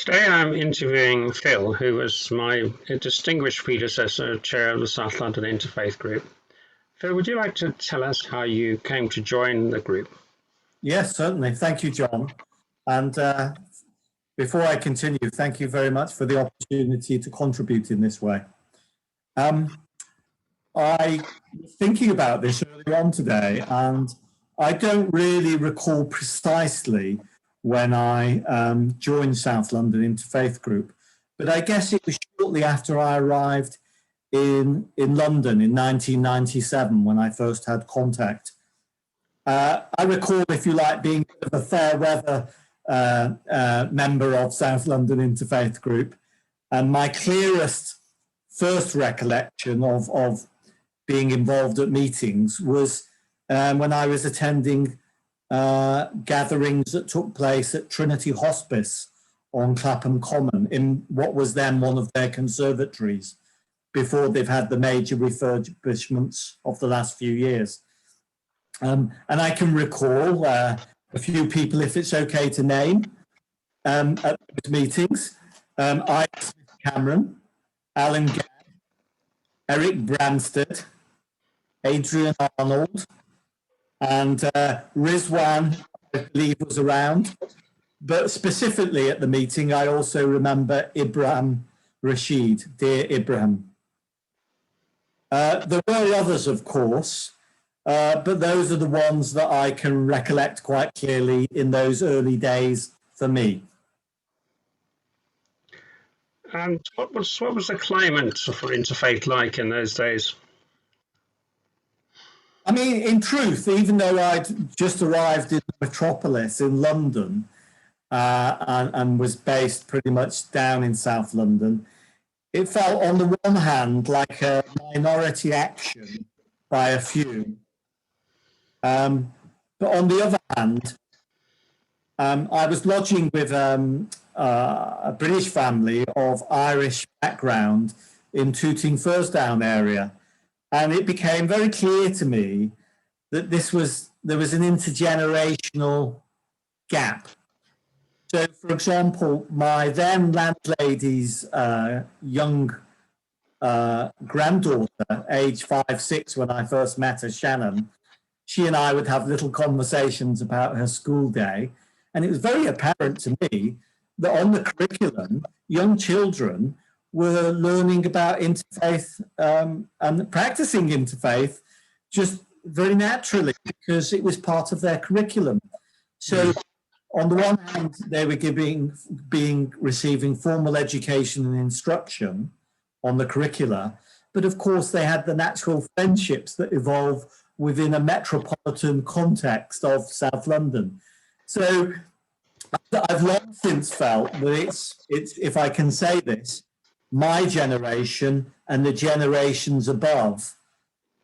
Today I'm interviewing Phil, who was my distinguished predecessor, chair of the South London Interfaith Group. Phil, would you like to tell us how you came to join the group? Yes, certainly. Thank you, John. And before I continue, thank you very much for the opportunity to contribute in this way. I was thinking about this earlier on today, and I don't really recall precisely when I joined South London Interfaith Group, but I guess it was shortly after I arrived in London in 1997 when I first had contact. I recall, if you like, being a fair weather member of South London Interfaith Group, and my clearest first recollection of being involved at meetings was when I was attending gatherings that took place at Trinity Hospice on Clapham Common in what was then one of their conservatories before they've had the major refurbishments of the last few years. And I can recall a few people, if it's okay to name, at those meetings. Ian Cameron, Alan Gadd, Eric Branstead, Adrian Arnold, and Rizwan, I believe, was around. But specifically at the meeting, I also remember Ibrahim Rashid, dear Ibrahim. There were others, of course, but those are the ones that I can recollect quite clearly in those early days for me. And what was the climate for interfaith like in those days? I mean, in truth, even though I'd just arrived in the metropolis in London and was based pretty much down in South London, it felt on the one hand like a minority action by a few. But on the other hand, I was lodging with a British family of Irish background in Tooting Fursdown area. And it became very clear to me that there was an intergenerational gap. So, for example, my then landlady's young granddaughter, age 5, 6, when I first met her, Shannon, she and I would have little conversations about her school day. And it was very apparent to me that on the curriculum, young children were learning about interfaith and practicing interfaith just very naturally because it was part of their curriculum. So on the one hand, they were receiving formal education and instruction on the curricula, but of course they had the natural friendships that evolve within a metropolitan context of South London. So I've long since felt that it's if I can say this, my generation and the generations above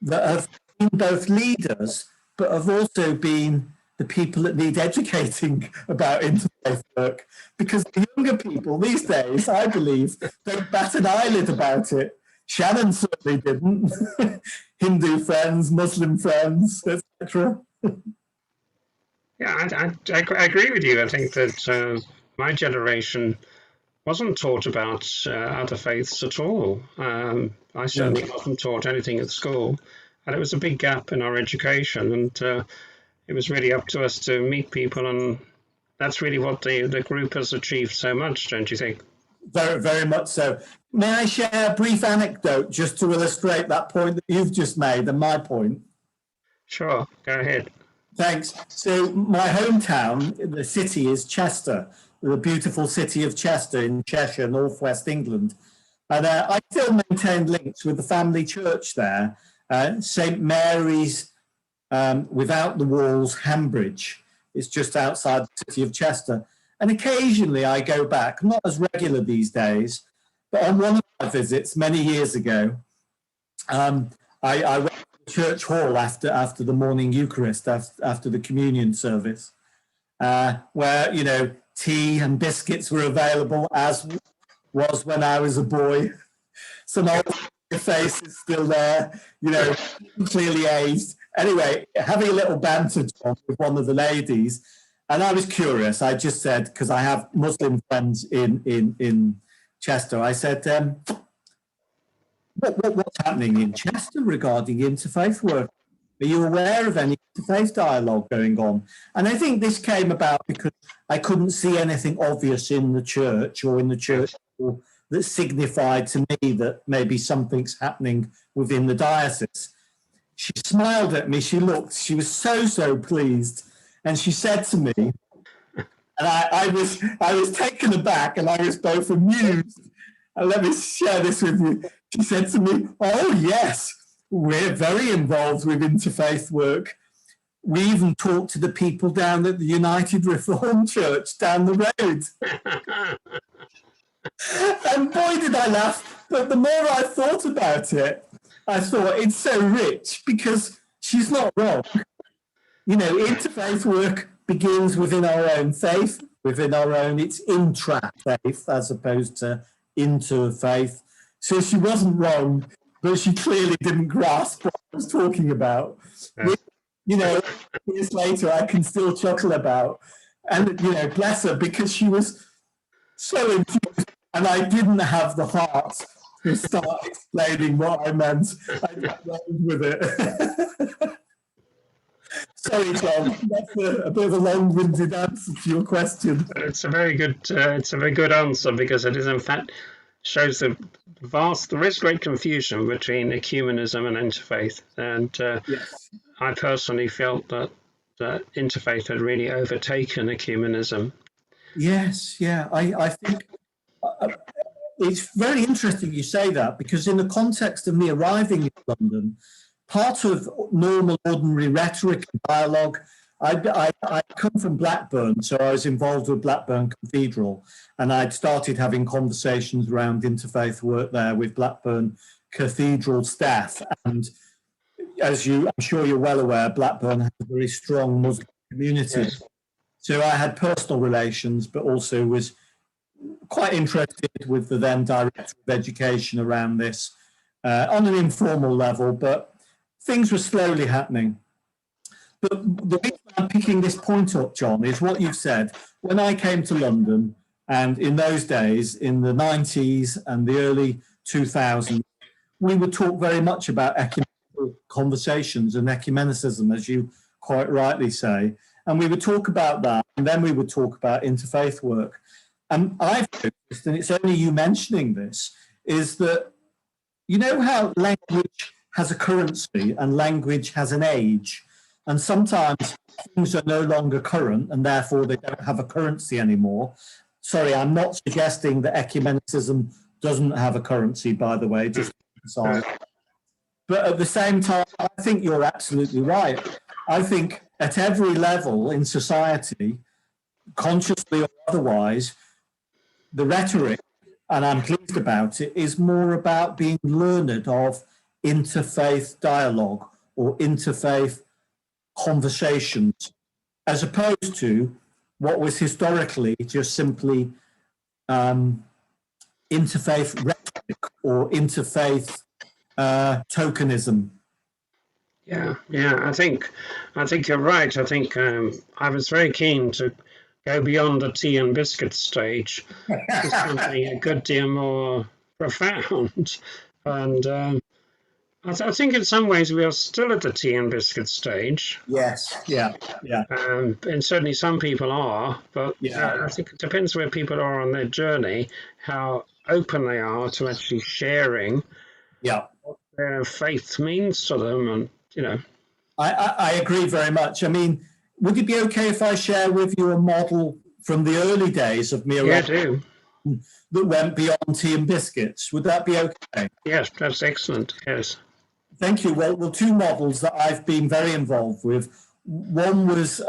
that have been both leaders, but have also been the people that need educating about interfaith work, because the younger people these days, I believe, don't bat an eyelid about it. Shannon certainly didn't. Hindu friends, Muslim friends, etc. Yeah, I agree with you. I think that my generation wasn't taught about other faiths at all. I certainly wasn't taught anything at school, and it was a big gap in our education, and it was really up to us to meet people, and that's really what the group has achieved so much, don't you think? Very, very much so. May I share a brief anecdote just to illustrate that point that you've just made and my point? Sure, go ahead. Thanks. So my hometown, the city, is Chester, the beautiful city of Chester in Cheshire, northwest England. And I still maintain links with the family church there, St. Mary's Without the Walls, Hambridge. It's just outside the city of Chester. And occasionally I go back, not as regular these days, but on one of my visits many years ago, I went to the church hall after the morning Eucharist, after the communion service, where, you know, tea and biscuits were available, as was when I was a boy. Some old faces still there, you know, clearly aged. Anyway, having a little banter with one of the ladies, And I was curious. I just said, because I have Muslim friends in Chester, I said, what's happening in Chester regarding interfaith work? Are you aware of any interfaith dialogue going on? And I think this came about because I couldn't see anything obvious in the church or in the church that signified to me that maybe something's happening within the diocese. She smiled at me, she looked, she was so pleased. And she said to me, and I was taken aback and I was both amused. And let me share this with you. She said to me, oh yes, we're very involved with interfaith work. We even talked to the people down at the United Reformed Church down the road. And boy, did I laugh. But the more I thought about it, I thought it's so rich because she's not wrong. You know, interfaith work begins within our own faith, within our own, it's intra-faith as opposed to interfaith. So she wasn't wrong, but she clearly didn't grasp what I was talking about. Which, you know, years later, I can still chuckle about. And, you know, bless her, because she was so enthused, and I didn't have the heart to start explaining what I meant. I just went with it. Sorry, John. That's a bit of a long-winded answer to your question. It's a very good answer, because it is in fact shows there is great confusion between ecumenism and interfaith, and Yes. I personally felt that interfaith had really overtaken ecumenism. Yes, yeah. I think it's very interesting you say that, because in the context of me arriving in London, part of normal, ordinary rhetoric and dialogue, I come from Blackburn, so I was involved with Blackburn Cathedral, and I'd started having conversations around interfaith work there with Blackburn Cathedral staff. And as I'm sure you're well aware, Blackburn has a very strong Muslim community. Yes. So I had personal relations, but also was quite interested with the then Director of Education around this on an informal level, but things were slowly happening. But the reason I'm picking this point up, John, is what you've said. When I came to London, and in those days, in the 90s and the early 2000s, we would talk very much about ecumenical conversations and ecumenicism, as you quite rightly say. And we would talk about that, and then we would talk about interfaith work. And I've noticed, and it's only you mentioning this, is that you know how language has a currency and language has an age, and sometimes things are no longer current and therefore they don't have a currency anymore. Sorry, I'm not suggesting that ecumenicism doesn't have a currency, by the way, just sorry. But at the same time, I think you're absolutely right. I think at every level in society, consciously or otherwise, the rhetoric, and I'm pleased about it, is more about being learned of interfaith dialogue or interfaith conversations, as opposed to what was historically just simply interfaith rhetoric or interfaith tokenism. Yeah, I think you're right. I think I was very keen to go beyond the tea and biscuit stage to something a good deal more profound. And I think in some ways we are still at the tea and biscuit stage. Yes, yeah. And certainly some people are, but Yeah. I think it depends where people are on their journey, how open they are to actually sharing what their faith means to them, and you know. I agree very much. I mean, would it be okay if I share with you a model from the early days of me Yeah, do. that went beyond tea and biscuits? Would that be okay? Yes, that's excellent. Yes. Thank you. Well, two models that I've been very involved with. One was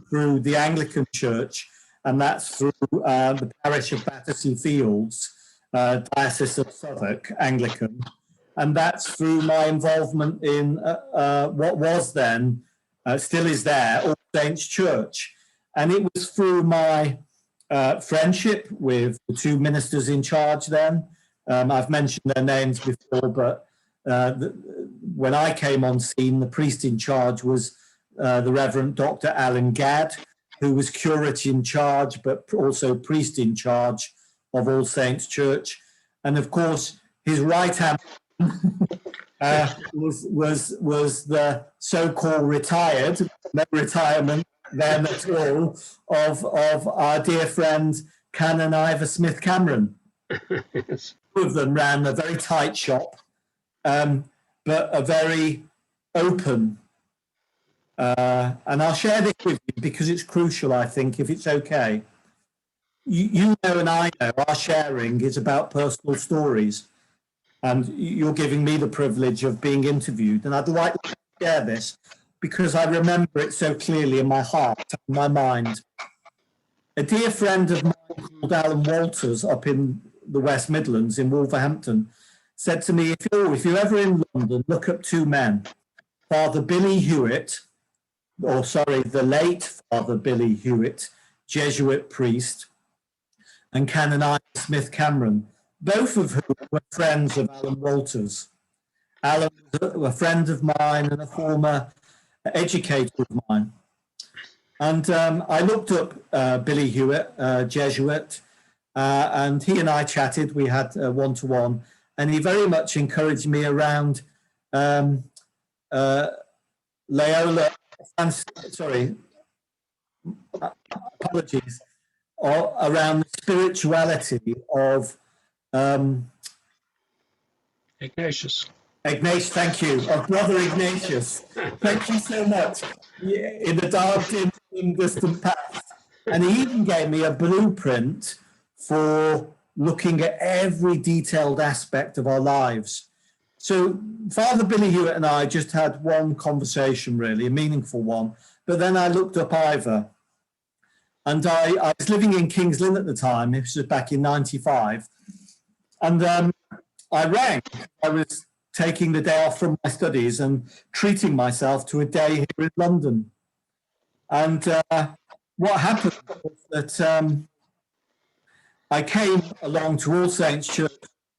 through the Anglican Church, and that's through the parish of Battersea Fields, Diocese of Southwark, Anglican. And that's through my involvement in what was then, still is there, All Saints Church. And it was through my friendship with the two ministers in charge then. I've mentioned their names before, but when I came on scene, the priest in charge was the Reverend Dr. Alan Gadd, who was curate in charge, but also priest in charge of All Saints Church. And of course, his right hand was the so-called retired, no retirement then at all, of our dear friend Canon Ivor Smith Cameron. Yes. Two of them ran a very tight shop, but a very open. And I'll share this with you because it's crucial, I think, if it's okay. You know and I know our sharing is about personal stories. And you're giving me the privilege of being interviewed. And I'd like to share this because I remember it so clearly in my heart and my mind. A dear friend of mine called Alan Walters up in the West Midlands in Wolverhampton said to me, if you're ever in London, look up two men, Father Billy Hewitt, the late Father Billy Hewitt, Jesuit priest, and Canon Ivor Smith Cameron, both of whom were friends of Alan Walters. Alan was a friend of mine and a former educator of mine. And I looked up Billy Hewitt, Jesuit, and he and I chatted. We had one-to-one, and he very much encouraged me around Loyola, apologies, around the spirituality of Ignatius. Ignatius, thank you. Of Brother Ignatius. Thank you so much. In the dark, dim, distant past. And he even gave me a blueprint for looking at every detailed aspect of our lives. So Father Billy Hewitt and I just had one conversation, really, a meaningful one. But then I looked up Ivor. And I was living in King's Lynn at the time. This was back in 95. And I rang. I was taking the day off from my studies and treating myself to a day here in London. And what happened was that I came along to All Saints Church,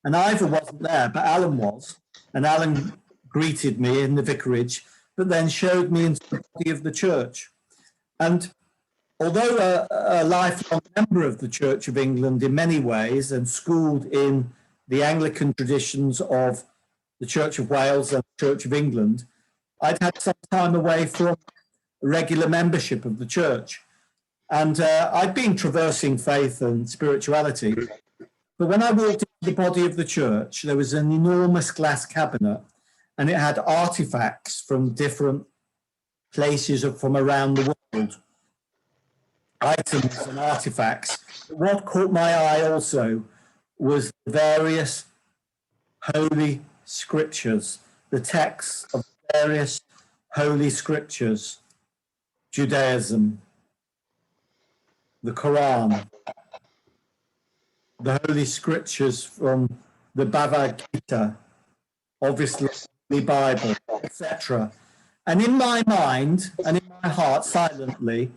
and Ivor wasn't there, but Alan was. And Alan greeted me in the vicarage, but then showed me into the body of the church. And although a lifelong member of the Church of England in many ways and schooled in the Anglican traditions of the Church of Wales and the Church of England, I'd had some time away from regular membership of the church. And I'd been traversing faith and spirituality. But when I walked into the body of the church, there was an enormous glass cabinet, and it had artifacts from different places from around the world. Items and artifacts. What caught my eye also was various holy scriptures, the texts of various holy scriptures, Judaism, the Quran, the holy scriptures from the Bhagavad Gita, obviously the Bible, etc. And in my mind and in my heart, silently,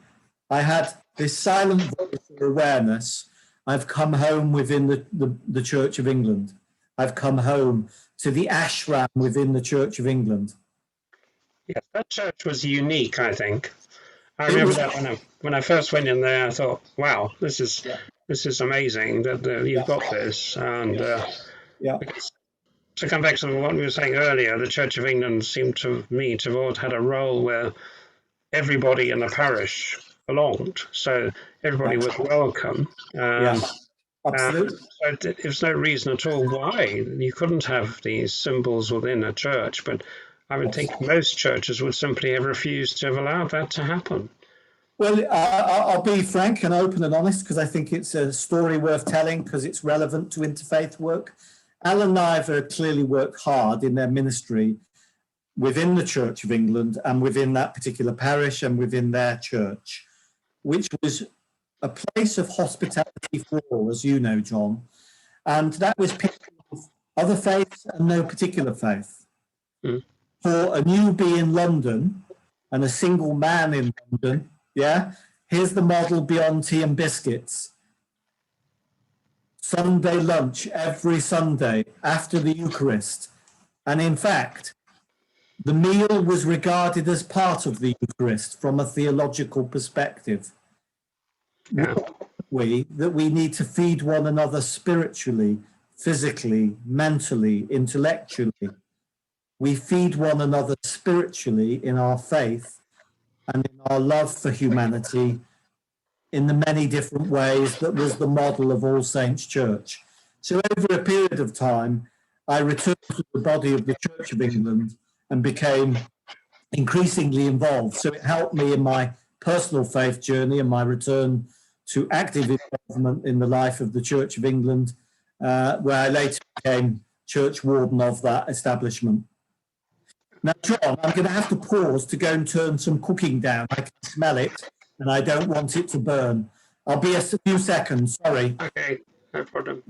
I had this silent voice of awareness. I've come home within the Church of England. I've come home to the ashram within the Church of England. Yes, that church was unique, I think. I remember that when I first went in there, I thought, wow, this is amazing that you've got this. And to come back to what we were saying earlier, the Church of England seemed to me to have always had a role where everybody in the parish belonged, so everybody was welcome. Absolutely. So there's no reason at all why you couldn't have these symbols within a church, but I would think most churches would simply have refused to have allowed that to happen. Well, I'll be frank and open and honest because I think it's a story worth telling because it's relevant to interfaith work. Alan and Ivor clearly worked hard in their ministry within the Church of England and within that particular parish and within their church, which was a place of hospitality for all, as you know, John. And that was people of other faiths and no particular faith. For a newbie in London and a single man in London, here's the model beyond tea and biscuits. Sunday lunch every Sunday after the Eucharist. And in fact, the meal was regarded as part of the Eucharist from a theological perspective. Yeah. that we need to feed one another spiritually, physically, mentally, intellectually. We feed one another spiritually in our faith and in our love for humanity in the many different ways that was the model of All Saints Church. So over a period of time, I returned to the body of the Church of England and became increasingly involved. So it helped me in my personal faith journey and my return to active involvement in the life of the Church of England, where I later became church warden of that establishment. Now, John, I'm going to have to pause to go and turn some cooking down. I can smell it and I don't want it to burn. I'll be a few seconds, sorry. Okay, no problem.